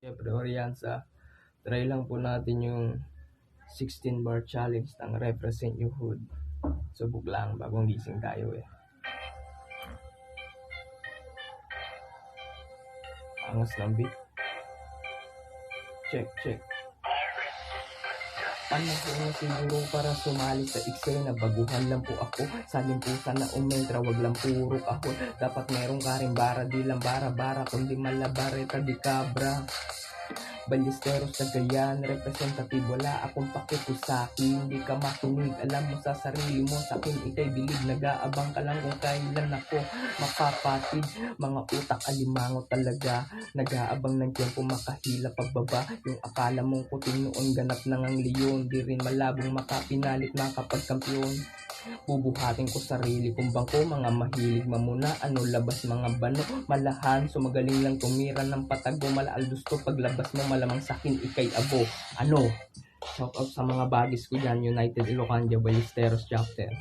Siyempre, Orianza, try lang po natin yung 16 bar challenge ng Represent Your Hood. Subok lang, bagong gising tayo eh. Angas ng beat. Check. Paano po na siguro para sumali sa Excel na baguhan lang po ako. Salin po sana umentra, wag lang puro ako. Dapat merong karimbara, di lang bara-bara, kundi malabareta di cabra. Balisteros sa gayan, representative, wala akong pakikusaki. Hindi ka makinig, alam mo sa sarili mo, sa akin ikay bilib. Nag-aabang ka lang kung kailan ako mapapatid. Mga utak alimango talaga, nag-aabang ng tiyempo makahila pababa. Yung akala mong puting noon ganap nang ang leon, di rin malabong makapinalit makapagkampiyon. Bubuhatin ko sarili kong bangko, mga mahilig mamuna, ano labas mga bano, malahan, sumagaling lang tumira ng patago, malaaldusto paglabas mo, malamang sakin ikay abo. Ano? Shout out sa mga bagis ko dyan, United Ilocanja Ballesteros Chapter.